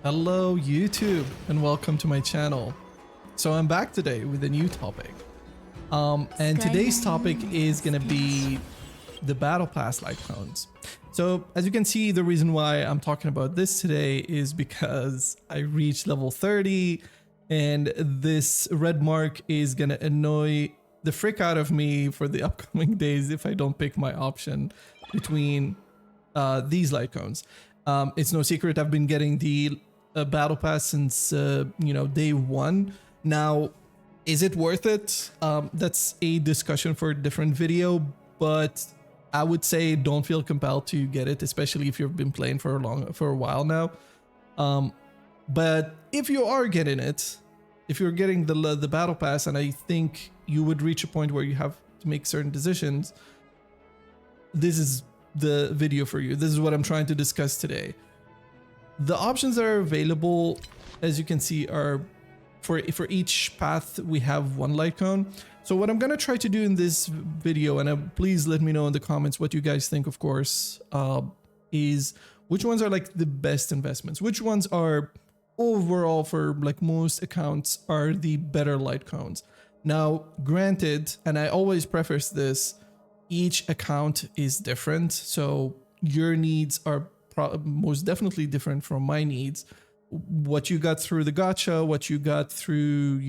Hello YouTube and welcome to my channel. So I'm back today with a new topic. And today's topic is gonna be the Battle Pass light cones. So as you can see, the reason why I'm talking about this today is because I reached level 30 and this red mark is gonna annoy the frick out of me for the upcoming days if I don't pick my option between these light cones. It's no secret I've been getting the Battle Pass since day one. Now, is it worth it? That's a discussion for a different video, but I would say don't feel compelled to get it, especially if you've been playing for a while now. But if you are getting it, if you're getting the Battle Pass, and I think you would reach a point where you have to make certain decisions, this is the video for you. This is what I'm trying to discuss today. The options that are available, as you can see, are for each path we have one light cone. So what I'm gonna try to do in this video, and please let me know in the comments what you guys think, of course, is which ones are like the best investments, which ones are overall for like most accounts are the better light cones. Now, granted, and I always preface this, each account is different, so your needs are most definitely different from my needs. What you got through the gacha, what you got through,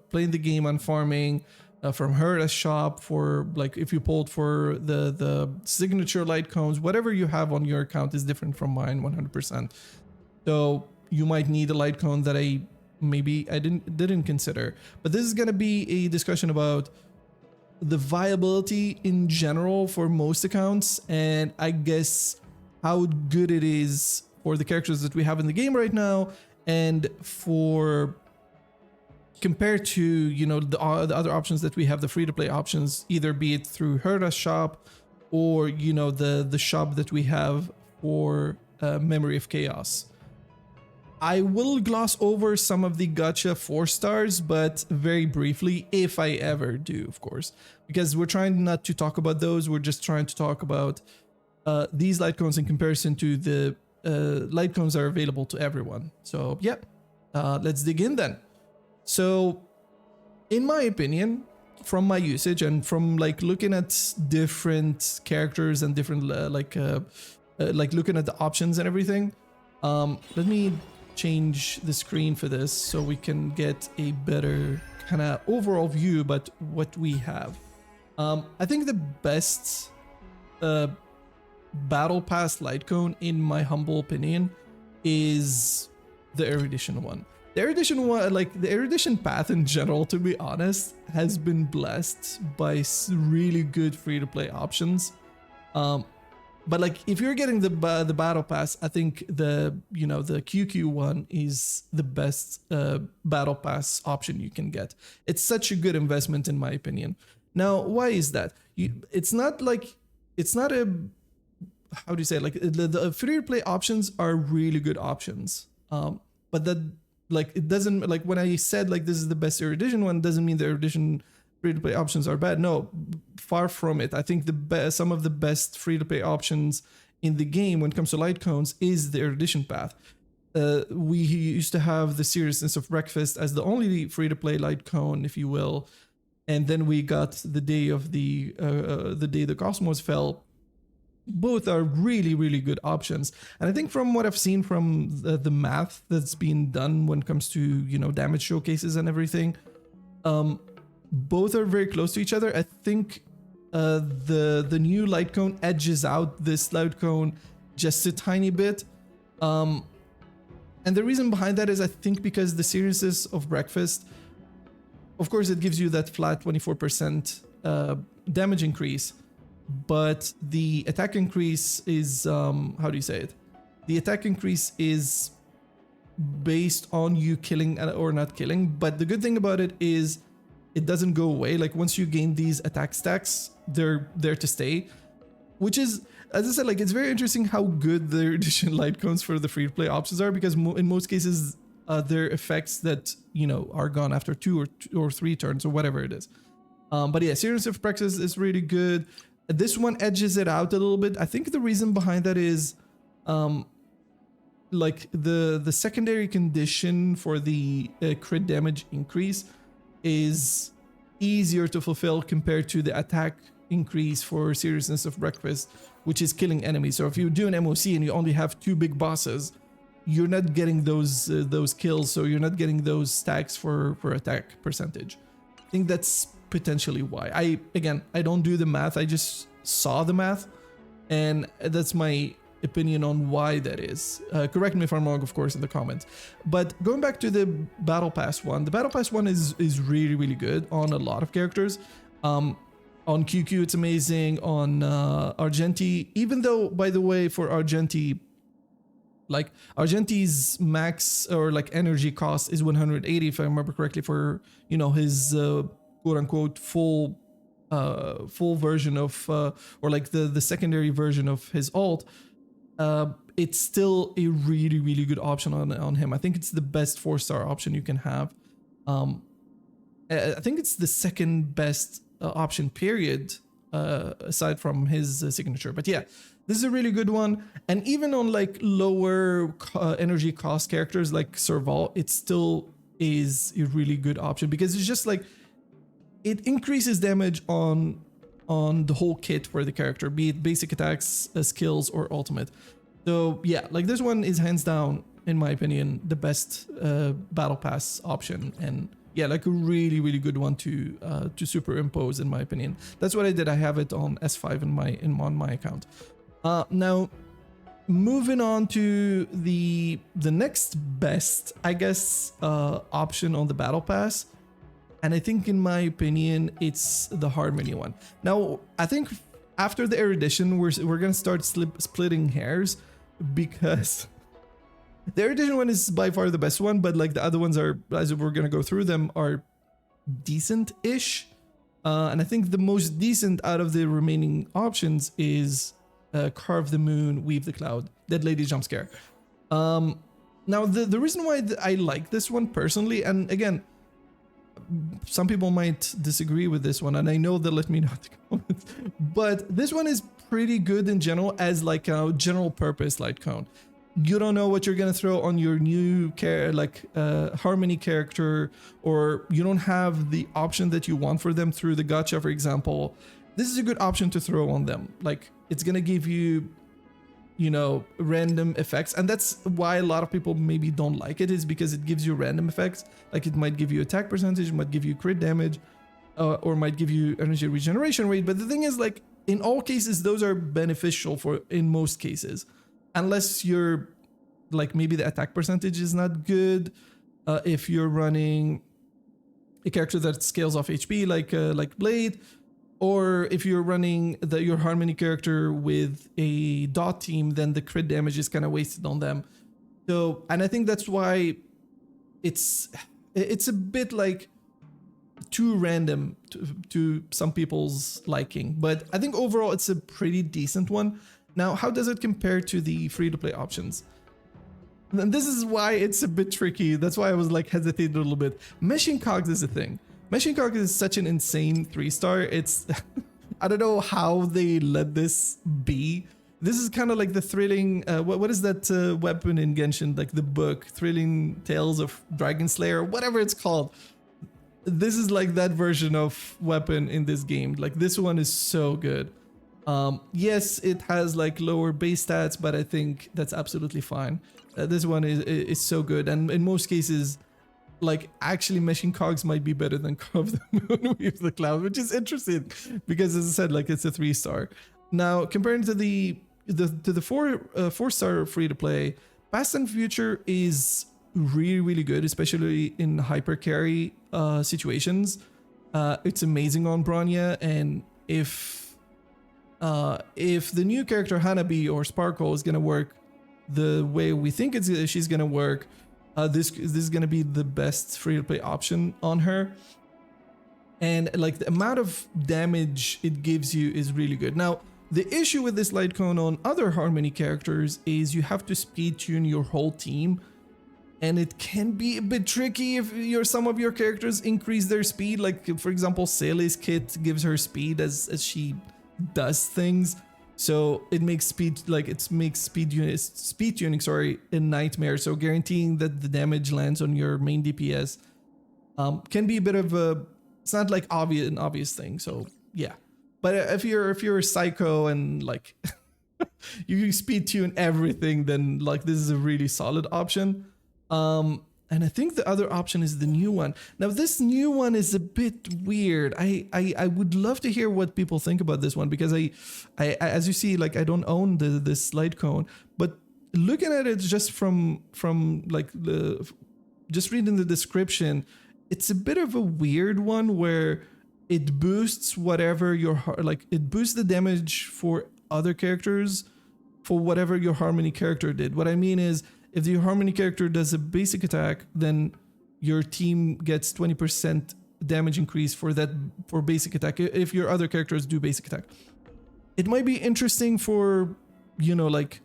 playing the game and farming, from her as shop, for like if you pulled for the signature light cones, whatever you have on your account is different from mine 100%. So you might need a light cone that I didn't consider. But this is gonna be a discussion about the viability in general for most accounts, and I guess how good it is for the characters that we have in the game right now, and for compared to the other options that we have, the free-to-play options, either be it through Herda's shop or the shop that we have for Memory of Chaos. I will gloss over some of the gacha 4 stars, but very briefly, if I ever do, of course, because we're trying not to talk about those. We're just trying to talk about these light cones in comparison to the light cones that are available to everyone. So yeah, let's dig in then. So in my opinion, from my usage and from like looking at different characters and different looking at the options and everything, let me change the screen for this so we can get a better kind of overall view about what we have. I think the best Battle Pass light cone, in my humble opinion, is the Erudition one. The Erudition one, like the Erudition path in general, to be honest, has been blessed by really good free-to-play options. But like if you're getting the Battle Pass, I think the QQ one is the best Battle Pass option you can get. It's such a good investment in my opinion. Now, why is that? It's not a, how do you say it? Like the free-to-play options are really good options. But that, like, it doesn't, like when I said like this is the best Erudition one, doesn't mean the Erudition free-to-play options are bad. No, far from it. I think some of the best free-to-play options in the game when it comes to light cones is the Erudition path. We used to have the Seriousness of Breakfast as the only free-to-play light cone, if you will, and then we got the day the Cosmos fell. Both are really, really good options. And I think from what I've seen from the math that's been done when it comes to, damage showcases and everything, both are very close to each other. I think the new light cone edges out this light cone just a tiny bit. And the reason behind that is I think because the Seriousness of Breakfast, of course, it gives you that flat 24% damage increase. But the attack increase is, how do you say it? The attack increase is based on you killing or not killing. But the good thing about it is it doesn't go away. Like once you gain these attack stacks, they're there to stay. Which is, as I said, like it's very interesting how good the Erudition light cones for the free-to-play options are, because in most cases, they're effects that, are gone after 2 or 3 turns or whatever it is. But yeah, Seriousness of Breakfast is really good. This one edges it out a little bit. I think the reason behind that is like the secondary condition for the crit damage increase is easier to fulfill compared to the attack increase for seriousness of breakfast, which is killing enemies. So if you do an MOC and you only have 2 big bosses, you're not getting those kills, so you're not getting those stacks for attack percentage. I think that's potentially why. I don't do the math, I just saw the math, and that's my opinion on why that is. Correct me if I'm wrong, of course, in the comments. But going back to the Battle Pass one, the Battle Pass one is really, really good on a lot of characters. On QQ, it's amazing. On Argenti, even though, by the way, for Argenti, like Argenti's max or like energy cost is 180, if I remember correctly, for, you know, his quote unquote full version of or like the secondary version of his ult. It's still a really, really good option on him. I think it's the best 4-star option you can have. I think it's the second best option, period, aside from his signature. But yeah, this is a really good one. And even on like lower energy cost characters like Serval, it still is a really good option, because it's just like, it increases damage on the whole kit for the character, be it basic attacks, skills, or ultimate. So yeah, like this one is hands down, in my opinion, the best battle pass option, and yeah, like a really, really good one to superimpose, in my opinion. That's what I did. I have it on S5 on my account. Now, moving on to the next best, I guess, option on the battle pass. And I think, in my opinion, it's the Harmony one. Now, I think after the Erudition, we're gonna start splitting hairs, because the Erudition one is by far the best one, but like the other ones are, as we're gonna go through them, are decent-ish. And I think the most decent out of the remaining options is Carve the Moon, Weave the Cloud, Dead Lady Jump Scare. Now, the reason why I like this one personally, and again, some people might disagree with this one, and I know they'll let me know in the comments, but this one is pretty good in general as like a general purpose light cone. You don't know what you're gonna throw on your new Harmony character, or you don't have the option that you want for them through the gacha, for example. This is a good option to throw on them. Like, it's gonna give you, you know, random effects, and that's why a lot of people maybe don't like it, is because it gives you random effects. Like, it might give you attack percentage, might give you crit damage, or might give you energy regeneration rate. But the thing is, like, in all cases, those are beneficial in most cases, unless you're like, maybe the attack percentage is not good. If you're running a character that scales off HP, like Blade, or if you're running your Harmony character with a dot team, then the crit damage is kind of wasted on them. So, and I think that's why it's a bit like too random to some people's liking. But I think overall it's a pretty decent one. Now, how does it compare to the free-to-play options? And this is why it's a bit tricky. That's why I was like hesitating a little bit. Meshing Cogs is a thing. Meshing Cogs is such an insane 3-star. It's I don't know how they let this be. This is kind of like the thrilling what is that weapon in Genshin, like the book Thrilling Tales of Dragon Slayer, whatever it's called. This is like that version of weapon in this game. Like, this one is so good. Yes, it has like lower base stats, but I think that's absolutely fine. This one is so good, and in most cases, like, actually Meshing Cogs might be better than Carve the Moon, Weave the Cloud, which is interesting because, as I said, like, it's a 3-star. Now, comparing to the 4-star free to play, Past and Future is really, really good, especially in hyper carry situations. It's amazing on Bronya, and if the new character Hanabi or Sparkle is gonna work the way we think she's gonna work, this is gonna be the best free-to-play option on her. And like, the amount of damage it gives you is really good. Now, the issue with this light cone on other Harmony characters is you have to speed tune your whole team, and it can be a bit tricky if some of your characters increase their speed. Like, for example, Sally's kit gives her speed as she does things. So it makes speed speed tuning, sorry, a nightmare. So guaranteeing that the damage lands on your main DPS can be a bit of a, it's not like an obvious thing. So yeah, but if you're a psycho and like you speed tune everything, then like this is a really solid option. And I think the other option is the new one. Now this new one is a bit weird. I would love to hear what people think about this one, because I as you see, like I don't own this light cone, but looking at it just from like just reading the description, it's a bit of a weird one where it boosts whatever it boosts the damage for other characters for whatever your Harmony character did. What I mean is, if your Harmony character does a basic attack, then your team gets 20% damage increase for basic attack if your other characters do basic attack. It might be interesting for, you know, like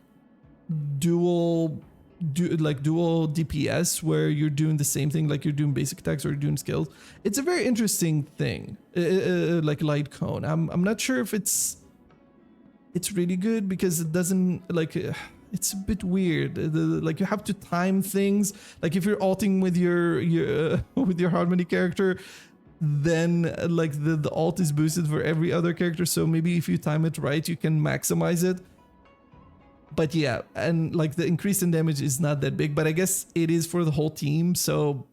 dual DPS where you're doing the same thing, like you're doing basic attacks or you're doing skills. It's a very interesting thing, like light cone. I'm not sure if it's really good, because it doesn't like. It's a bit weird. Like you have to time things. Like if you're ulting with your Harmony character, then like the ult is boosted for every other character. So maybe if you time it right, you can maximize it. But yeah, and like the increase in damage is not that big, but I guess it is for the whole team. So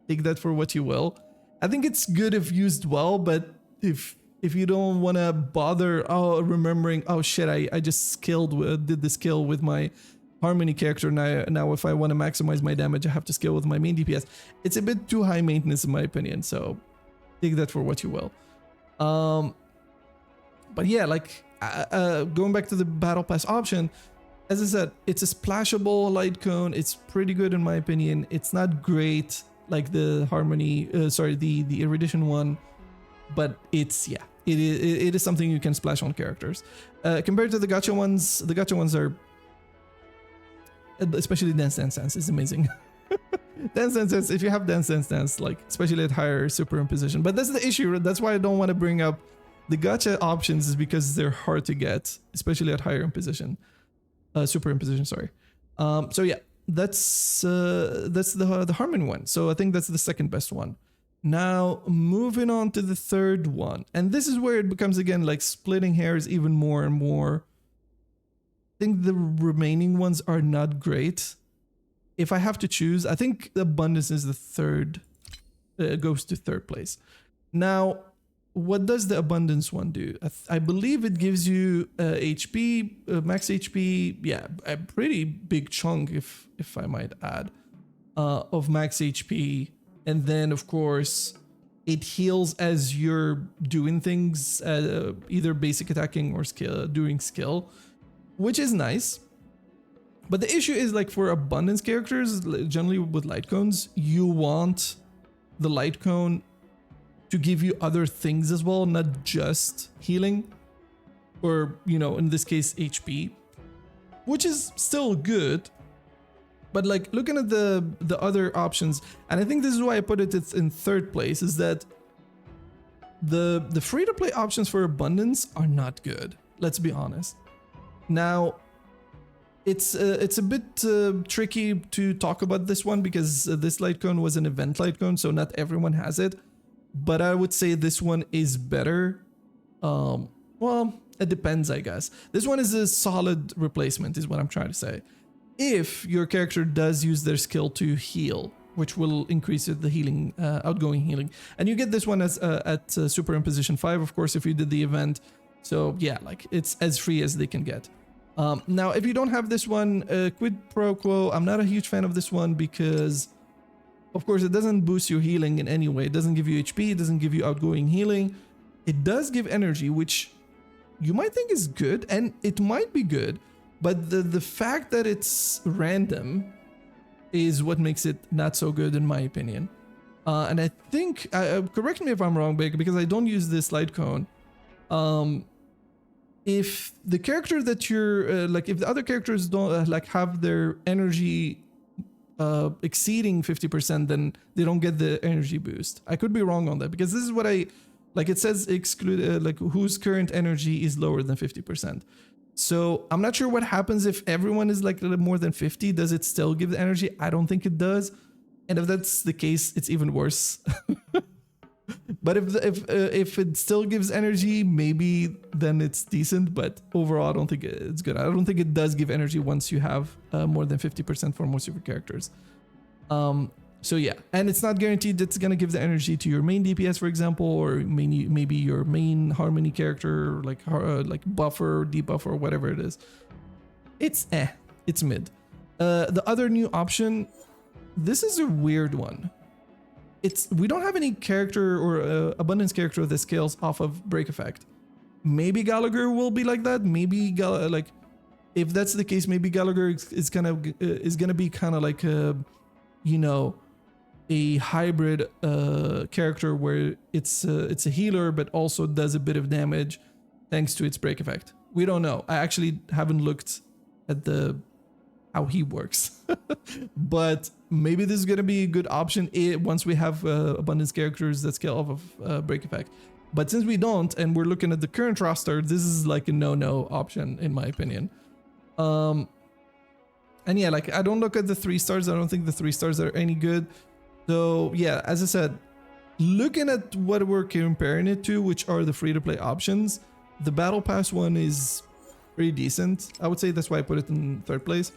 take that for what you will. I think it's good if used well, but if you don't want to bother remembering, oh shit, I just did the skill with my Harmony character, now if I want to maximize my damage, I have to skill with my main DPS. It's a bit too high maintenance in my opinion, so take that for what you will. But yeah, like going back to the Battle Pass option, as I said, it's a splashable light cone. It's pretty good in my opinion. It's not great like the Harmony, the Erudition one, but it's, yeah. It is something you can splash on characters. Compared to the gacha ones are, especially Dance Dance Dance, is amazing. Dance Dance Dance, if you have Dance Dance Dance, like especially at higher superimposition. But that's the issue. That's why I don't want to bring up the gacha options, is because they're hard to get, especially at higher imposition, superimposition. Sorry. So yeah, that's the Harmony one. So I think that's the second best one. Now, moving on to the third one. And this is where it becomes, again, like splitting hairs even more and more. I think the remaining ones are not great. If I have to choose, I think the Abundance is the third, goes to third place. Now, what does the Abundance one do? I believe it gives you HP, max HP, yeah, a pretty big chunk, if I might add, of max HP. And then, of course, it heals as you're doing things, either basic attacking or doing skill, which is nice. But the issue is, like, for Abundance characters, generally with light cones, you want the light cone to give you other things as well, not just healing, or, you know, in this case, HP, which is still good. But like looking at the other options, and I think this is why I put it in third place, is that the free-to-play options for Abundance are not good. Let's be honest. Now, it's a bit tricky to talk about this one, because this light cone was an event light cone, so not everyone has it. But I would say this one is better. Well, it depends, I guess. This one is a solid replacement, is what I'm trying to say. If your character does use their skill to heal, which will increase the healing, outgoing healing. And you get this one as at Superimposition 5, of course, if you did the event. So yeah, like it's as free as they can get. Now, if you don't have this one, quid pro quo, I'm not a huge fan of this one because, of course, it doesn't boost your healing in any way. It doesn't give you HP, it doesn't give you outgoing healing. It does give energy, which you might think is good, and it might be good. But the fact that it's random is what makes it not so good, in my opinion. And I think, correct me if I'm wrong, Big, because I don't use this light cone. If the character that you're, like, if the other characters don't, like, have their energy exceeding 50%, then they don't get the energy boost. I could be wrong on that, because this is what like, it says exclude, like, whose current energy is lower than 50%. So I'm not sure what happens if everyone is like a little more than 50. Does it still give the energy? I don't think it does. And if that's the case, it's even worse. But if it still gives energy, maybe then it's decent. But overall, I don't think it's good. I don't think it does give energy once you have more than 50% for most of your characters. So yeah, and it's not guaranteed that it's gonna give the energy to your main DPS, for example, or maybe your main harmony character, like buffer, debuffer, or whatever it is. It's mid. The other new option, this is a weird one. We don't have any character or abundance character that scales off of break effect. Maybe Gallagher will be like that. Maybe if that's the case, maybe Gallagher is gonna be kind of like a hybrid character where it's a healer but also does a bit of damage thanks to its break effect. We don't know. I actually haven't looked at how he works. But maybe this is going to be a good option once we have abundance characters that scale off of break effect. But since we don't, and we're looking at the current roster, this is like a no option in my opinion. And yeah, like I don't look at the 3 stars. I don't think the 3 stars are any good. So yeah, as I said, looking at what we're comparing it to, which are the free-to-play options, the Battle Pass one is pretty decent. I would say that's why I put it in 3rd place.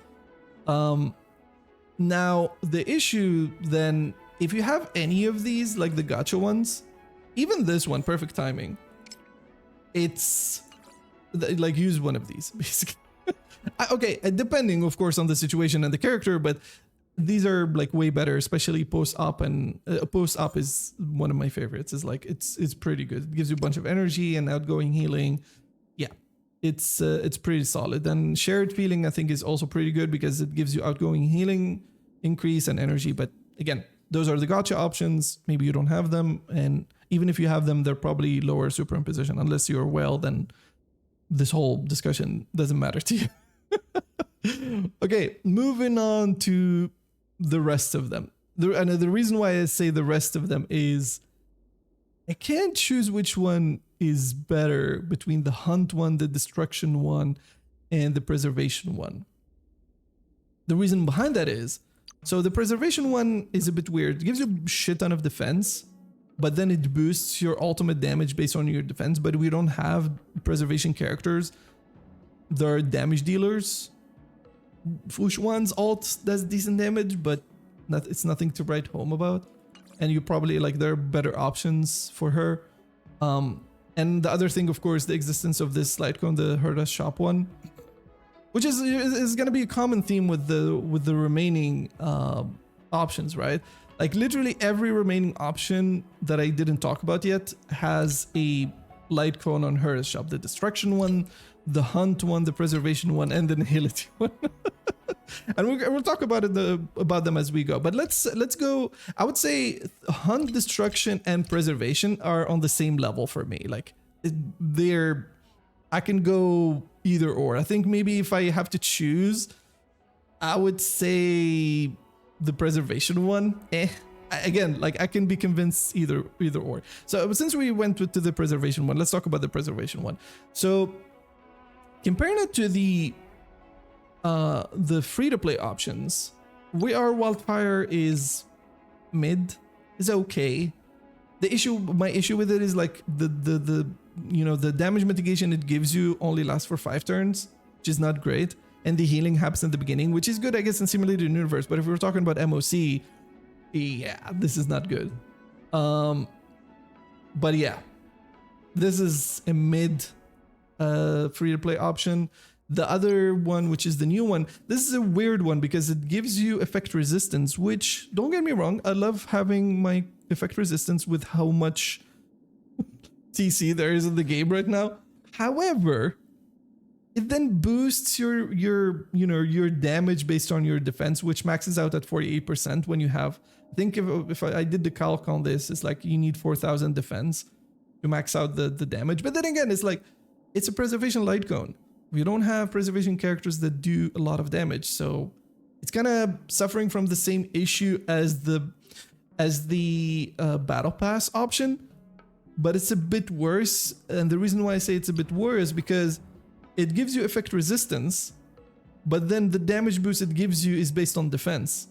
Now, the issue then, if you have any of these, like the gacha ones, even this one, Perfect Timing, it's like use one of these, basically. Okay, depending, of course, on the situation and the character, but these are like way better, especially post-op, and post-op is one of my favorites. It's like it's pretty good. It gives you a bunch of energy and outgoing healing. Yeah, it's pretty solid. And Shared Feeling, I think, is also pretty good because it gives you outgoing healing increase and energy. But again, those are the gacha options. Maybe you don't have them, and even if you have them, they're probably lower superimposition. Unless you're well, then this whole discussion doesn't matter to you. Okay, moving on to the rest of them. And the reason why I say the rest of them is I can't choose which one is better between the hunt one, the destruction one, and the preservation one. The reason behind that is, so the preservation one is a bit weird. It gives you a shit ton of defense, but then it boosts your ultimate damage based on your defense. But we don't have preservation characters. They're damage dealers. Fush one's ult does decent damage, but it's nothing to write home about. And you probably like there are better options for her. And the other thing, of course, the existence of this light cone, the Hurt Us Shop one, which is going to be a common theme with the remaining options, right? Like literally every remaining option that I didn't talk about yet has a light cone on Hurt Us Shop. The destruction one, the hunt one, the preservation one, and the nihility one. And we'll talk about them as we go. But let's go. I would say hunt, destruction, and preservation are on the same level for me. Like I can go either or. I think maybe if I have to choose, I would say the preservation one. Again, like I can be convinced either or. So since we went to the preservation one, let's talk about the preservation one. So comparing it to the free-to-play options, Wildfire is mid, is okay. My issue with it is like the damage mitigation it gives you only lasts for 5 turns, which is not great, and the healing happens in the beginning, which is good, I guess, in Simulated Universe. But if we're talking about MOC, yeah, this is not good. But yeah, this is a mid free-to-play option. The other one, which is the new one, this is a weird one because it gives you effect resistance, which, don't get me wrong, I love having my effect resistance with how much TC there is in the game right now. However, it then boosts your damage based on your defense, which maxes out at 48% when you have, I think if I did the calc on this, it's like you need 4,000 defense to max out the damage. But then again, it's like, it's a preservation light cone. We don't have preservation characters that do a lot of damage, so it's kind of suffering from the same issue as the battle pass option, but it's a bit worse. And the reason why I say it's a bit worse is because it gives you effect resistance, but then the damage boost it gives you is based on defense.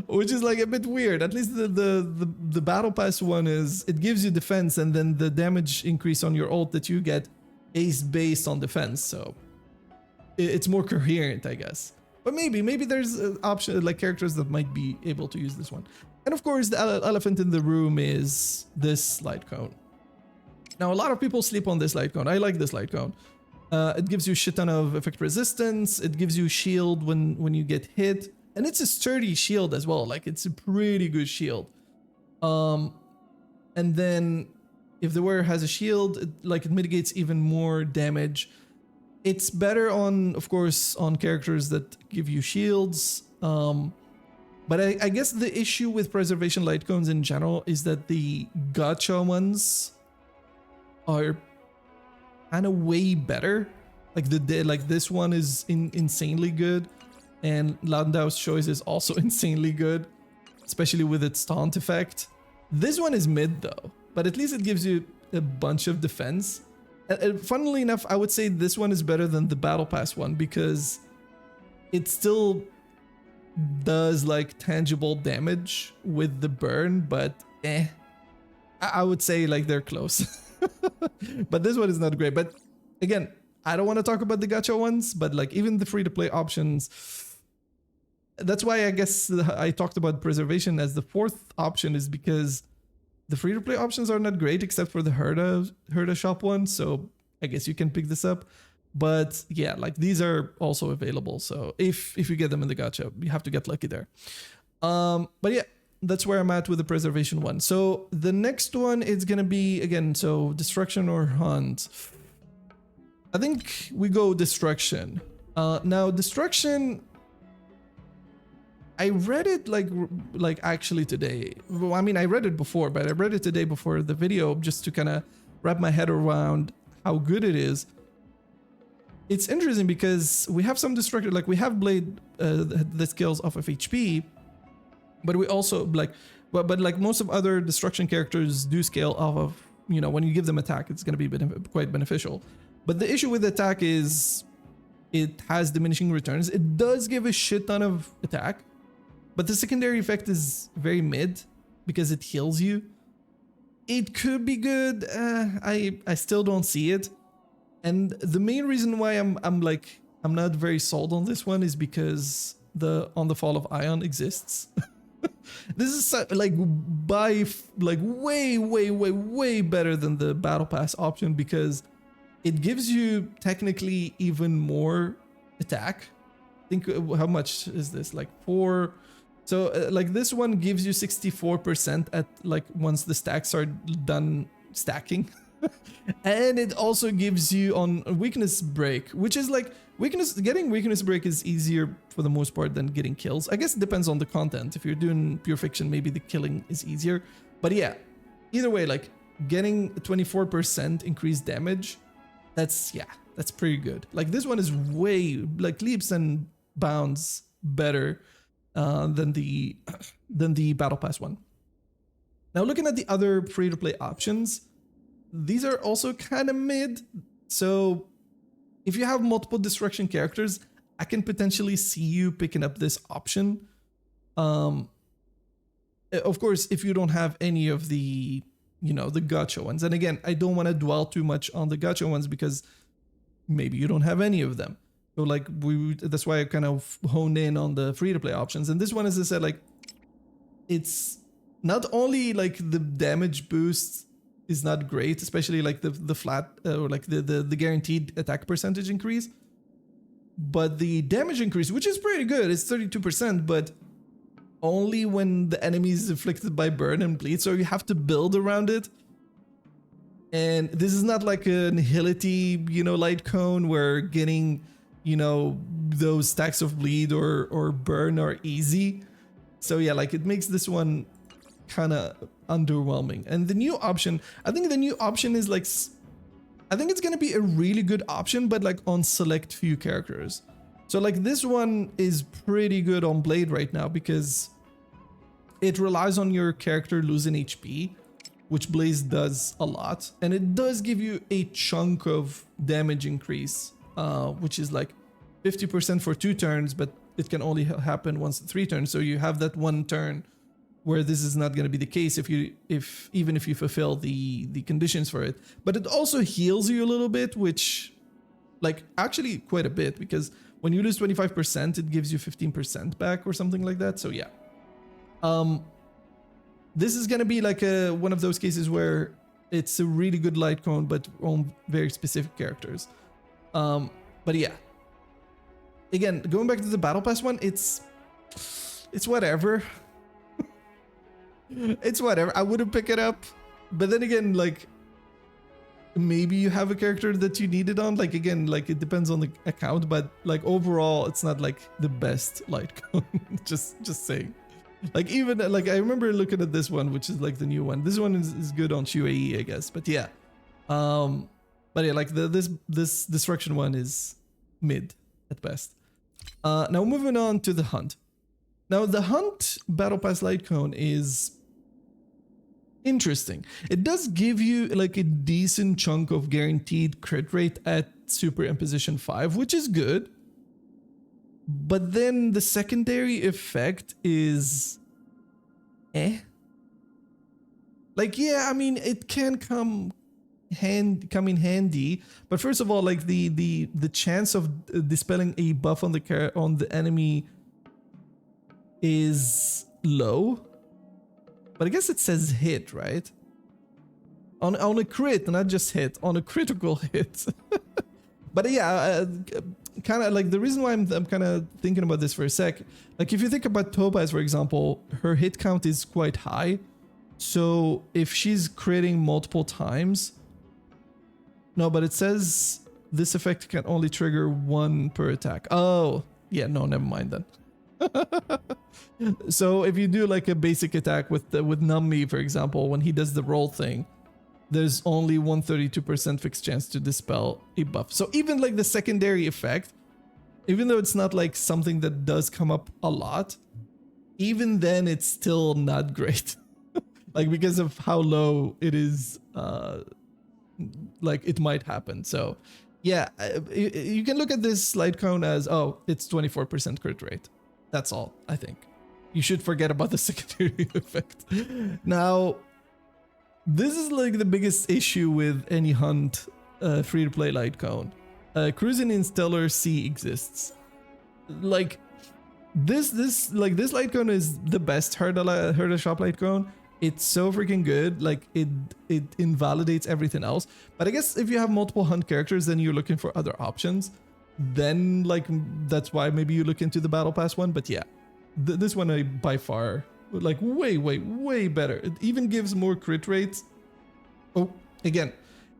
Which is like a bit weird. At least the battle pass one is it gives you defense, and then the damage increase on your ult that you get is based on defense. So it's more coherent, I guess. But maybe there's an option, like characters that might be able to use this one. And of course, the elephant in the room is this light cone. Now, a lot of people sleep on this light cone. I like this light cone. It gives you a shit ton of effect resistance. It gives you shield when you get hit. And it's a sturdy shield as well. Like, it's a pretty good shield. And then if the wearer has a shield, it mitigates even more damage. It's better on, of course, on characters that give you shields. But I guess the issue with preservation light cones in general is that the gacha ones are kind of way better. Like this one is insanely good. And Landau's choice is also insanely good, especially with its taunt effect. This one is mid though, but at least it gives you a bunch of defense. And funnily enough, I would say this one is better than the Battle Pass one because it still does like tangible damage with the burn, but I would say like they're close. But this one is not great. But again, I don't want to talk about the gacha ones, but like even the free-to-play options, that's why I guess I talked about preservation as the fourth option, is because the free-to-play options are not great except for the Herda shop one, so I guess you can pick this up. But yeah, like these are also available, so if you get them in the gacha, you have to get lucky there. But yeah, that's where I'm at with the preservation one. So the next one is gonna be, again, so destruction or hunt. I think we go destruction. Now destruction, I read it like actually today. Well, I mean, I read it before, but I read it today before the video just to kind of wrap my head around how good it is. It's interesting because we have some destruction, like we have Blade that scales off of HP, but we also like, but like most of other destruction characters do scale off of, you know, when you give them attack, it's going to be quite beneficial. But the issue with attack is it has diminishing returns. It does give a shit ton of attack, but the secondary effect is very mid because it heals you. It could be good. I still don't see it. And the main reason why I'm not very sold on this one is because the On the Fall of Ion exists. This is like way better than the Battle Pass option because it gives you technically even more attack. Think how much is this? Like 4. So like this one gives you 64% at like once the stacks are done stacking. And it also gives you on weakness break, which is like getting weakness break is easier for the most part than getting kills. I guess it depends on the content. If you're doing pure fiction, maybe the killing is easier. But yeah, either way, like getting 24% increased damage, that's pretty good. Like this one is way like leaps and bounds better than the Battle Pass one. Now looking at the other free-to-play options, these are also kind of mid. So if you have multiple destruction characters, I can potentially see you picking up this option. Of course, if you don't have any of the, you know, the gacha ones. And again, I don't want to dwell too much on the gacha ones because maybe you don't have any of them. So like that's why I kind of honed in on the free-to-play options. And this one, as I said, like it's not only like the damage boost is not great, especially like the flat or like the guaranteed attack percentage increase, but the damage increase, which is pretty good, it's 32%, but only when the enemy is afflicted by burn and bleed, so you have to build around it. And this is not like a Nihility, you know, light cone where getting, you know, those stacks of bleed or burn are easy. So yeah, like it makes this one kind of underwhelming. And the new option, I think the new option is like, I think it's going to be a really good option, but like on select few characters. So like this one is pretty good on Blade right now because it relies on your character losing HP. which Blaze does a lot. And it does give you a chunk of damage increase, which is like 50% for 2 turns, but it can only happen once in 3 turns. So you have that 1 turn where this is not going to be the case even if you fulfill the conditions for it. But it also heals you a little bit, which like actually quite a bit, because when you lose 25%, it gives you 15% back or something like that. So yeah. This is going to be like one of those cases where it's a really good light cone, but on very specific characters. But yeah. Again, going back to the Battle Pass one, it's whatever. It's whatever. I wouldn't pick it up. But then again, like, maybe you have a character that you need it on. Like, again, like, it depends on the account. But, like, overall, it's not, like, the best light cone. just saying. Like, even, like, I remember looking at this one, which is, like, the new one. This one is good on Shuei, I guess. But, yeah. But, yeah, like, this Destruction one is mid at best. Now, moving on to the Hunt. Now, the Hunt Battle Pass light cone is interesting. It does give you like a decent chunk of guaranteed crit rate at Super Imposition 5, which is good. But then the secondary effect is Like, yeah, I mean, it can come in handy, but first of all, like the chance of dispelling a buff on the enemy is low. But I guess it says hit, right? On a crit, not just hit, on a critical hit. But yeah, kind of like the reason why I'm kind of thinking about this for a sec, like if you think about Topaz, for example, her hit count is quite high. So if she's critting multiple times, no, but it says this effect can only trigger 1 per attack. Oh, yeah, no, never mind then. So if you do like a basic attack with Nummi, for example, when he does the roll thing, there's only 132% fixed chance to dispel a buff. So even like the secondary effect, even though it's not like something that does come up a lot, even then it's still not great. Like because of how low it is, like it might happen. So yeah, you can look at this light cone as, oh, it's 24% crit rate. That's all, I think. You should forget about the secondary effect. Now, this is like the biggest issue with any Hunt free-to-play light cone. Cruising in Stellar Sea exists. Like, this light cone is the best Herda Shop light cone. It's so freaking good. Like, it invalidates everything else. But I guess if you have multiple Hunt characters, then you're looking for other options. Then, like, that's why maybe you look into the Battle Pass one. But yeah, this one I by far like way better. It even gives more crit rates. Oh, again,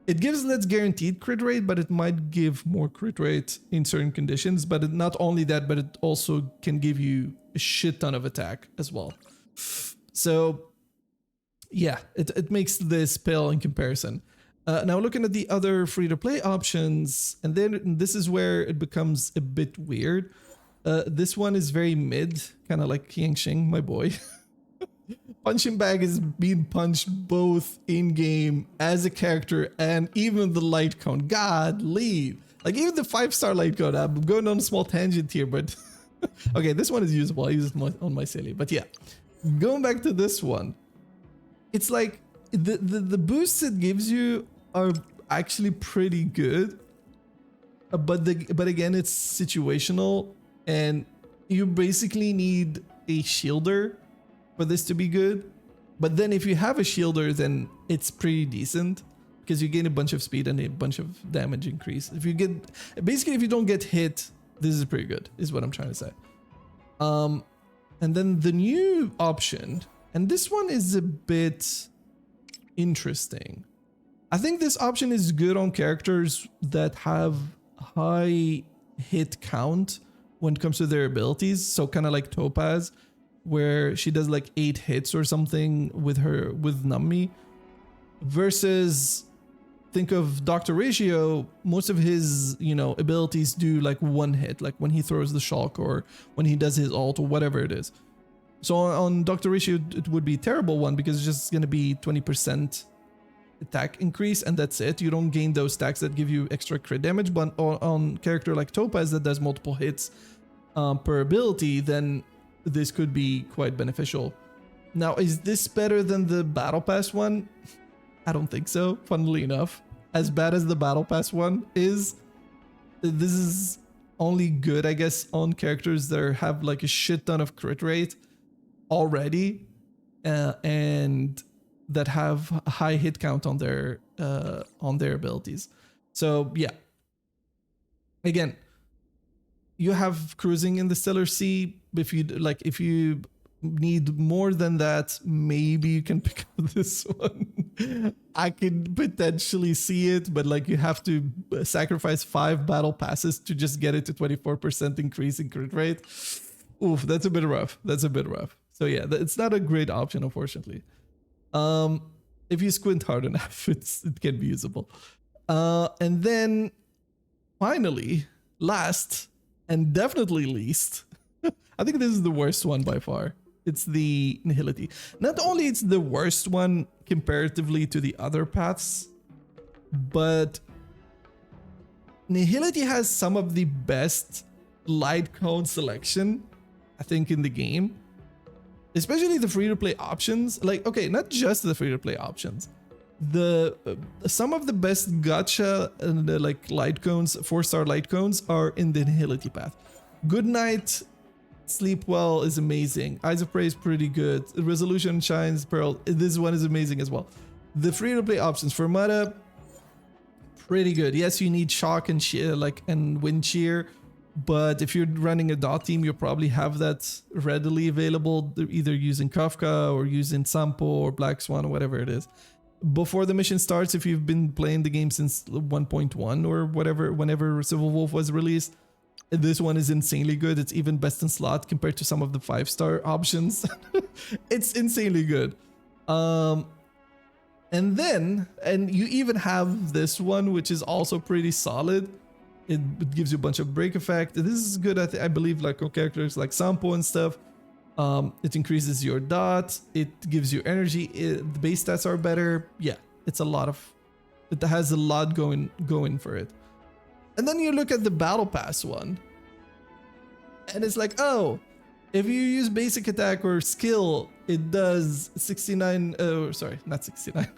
it gives less guaranteed crit rate, but it might give more crit rate in certain conditions. But not only that, but it also can give you a shit ton of attack as well. So yeah, it makes this pale in comparison. Now looking at the other free-to-play options, and then this is where it becomes a bit weird. This one is very mid, kind of like Yang Xing, my boy. Punching Bag is being punched both in-game as a character and even the light cone. God, leave. Like even the 5-star light cone, I'm going on a small tangent here, but... okay, this one is usable. I use it on my silly. But yeah, going back to this one. It's like the boosts it gives you are actually pretty good. But again, it's situational. And you basically need a shielder for this to be good. But then if you have a shielder, then it's pretty decent because you gain a bunch of speed and a bunch of damage increase. If you don't get hit, this is pretty good, is what I'm trying to say. And then the new option, and this one is a bit interesting. I think this option is good on characters that have high hit count when it comes to their abilities. So kind of like Topaz, where she does like 8 hits or something with Nummi. Versus, think of Dr. Ratio, most of his, abilities do like 1 hit, like when he throws the Shulk or when he does his ult or whatever it is. So on Dr. Rishi, it would be a terrible one because it's just going to be 20% attack increase and that's it. You don't gain those stacks that give you extra crit damage, but on character like Topaz that does multiple hits per ability, then this could be quite beneficial. Now, is this better than the Battle Pass one? I don't think so, funnily enough. As bad as the Battle Pass one is, this is only good, I guess, on characters that have like a shit ton of crit rate already, and that have a high hit count on their abilities. So yeah, again, you have cruising in the Stellar Sea. If you need more than that, maybe you can pick up this one. I could potentially see it, but like you have to sacrifice 5 battle passes to just get it to 24% increase in crit rate. Oof, that's a bit rough. That's a bit rough. So yeah, it's not a great option, unfortunately. If you squint hard enough, it can be usable. And then finally, last and definitely least, I think this is the worst one by far. It's the Nihility. Not only it's the worst one comparatively to the other paths, but Nihility has some of the best light cone selection, I think, in the game. Especially the free-to-play options. Like, okay, not just the free-to-play options. Some of the best gacha and like light cones, 4-star light cones are in the Nihility path. Good Night, Sleep Well is amazing. Eyes of Prey is pretty good. Resolution, Shines, Pearl, this one is amazing as well. The free-to-play options for Meta, pretty good. Yes, you need Shock and Wind Shear, but if you're running a dot team, you'll probably have that readily available, either using Kafka or using Sampo or Black Swan or whatever it is. Before the mission starts, if you've been playing the game since 1.1 or whatever, whenever Civil Wolf was released, this one is insanely good. It's even best in slot compared to some of the 5-star options. It's insanely good. And you even have this one, which is also pretty solid. It gives you a bunch of break effect. This is good, I believe, like on characters like Sampo and stuff. It increases your dot. It gives you energy. The base stats are better. Yeah, it has a lot going for it. And then you look at the Battle Pass one, and it's like, oh, if you use basic attack or skill, it does 69. Oh, sorry, not 69.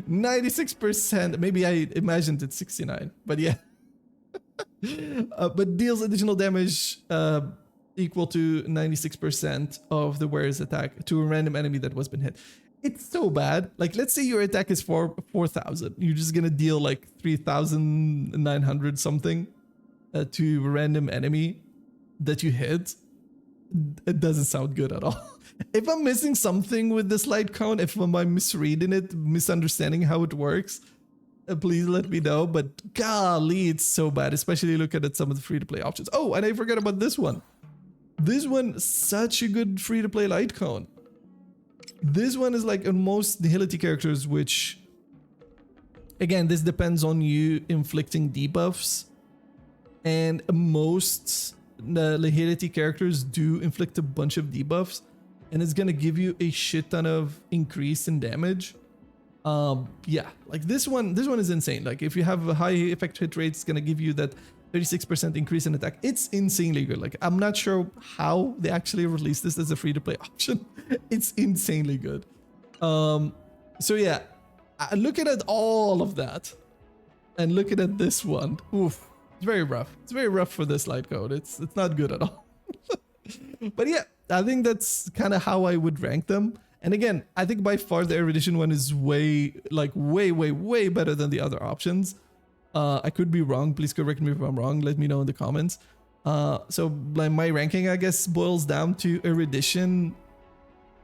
96%. Maybe I imagined it 69, but yeah. But deals additional damage equal to 96% of the wearer's attack to a random enemy that was been hit. It's so bad. Like, let's say your attack is 4,000. You're just gonna deal like 3,900 something to a random enemy that you hit. It doesn't sound good at all. If I'm missing something with this light cone, if I'm misreading it, misunderstanding how it works, please let me know. But golly, it's so bad, especially looking at some of the free-to-play options. Oh, and I forgot about this one. This one, such a good free-to-play light cone. This one is like on most Nihility characters, which, again, this depends on you inflicting debuffs. And most Nihility characters do inflict a bunch of debuffs, and it's gonna give you a shit ton of increase in damage. Yeah, like this one is insane. Like if you have a high effect hit rate, it's gonna give you that 36% increase in attack. It's insanely good. Like, I'm not sure how they actually released this as a free-to-play option. It's insanely good. So yeah, looking at all of that and looking at this one, oof, it's very rough. It's very rough for this light code. It's not good at all. But yeah, I think that's kind of how I would rank them. And again, I think by far the Erudition one is way better than the other options. I could be wrong. Please correct me if I'm wrong. Let me know in the comments. So my ranking, I guess, boils down to Erudition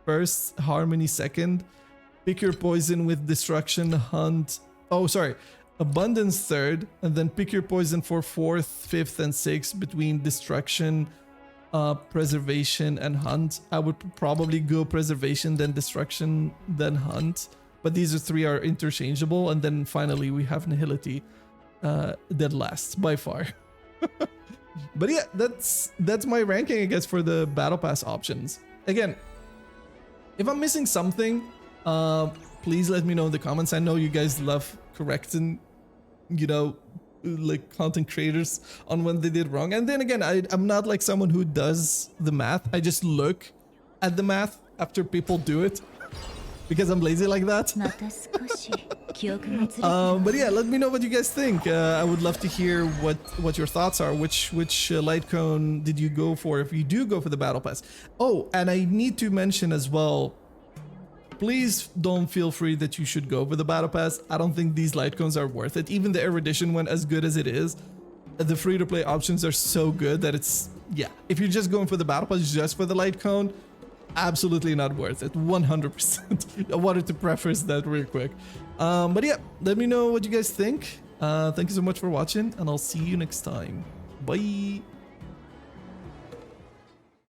first, Harmony second, Pick Your Poison with Destruction, Hunt. Oh, sorry. Abundance third, and then Pick Your Poison for fourth, fifth, and sixth between Destruction, Preservation, and Hunt. I would probably go Preservation, then Destruction, then Hunt. But these three are interchangeable. And then finally we have Nihility. Dead last by far. But yeah, that's my ranking, I guess, for the battle pass options. Again, if I'm missing something, please let me know in the comments. I know you guys love correcting, you know, like content creators on when they did wrong. And then again, I'm not like someone who does the math. I just look at the math after people do it because I'm lazy like that. But yeah, let me know what you guys think. I would love to hear what your thoughts are. Which light cone did you go for if you do go for the battle pass? Oh, and I need to mention as well, please don't feel free that you should go for the battle pass. I don't think these light cones are worth it. Even the Erudition one, as good as it is, the free-to-play options are so good that it's, yeah, if you're just going for the battle pass just for the light cone, absolutely not worth it. 100%. I wanted to preface that real quick. But yeah, let me know what you guys think. Thank you so much for watching, and I'll see you next time. Bye.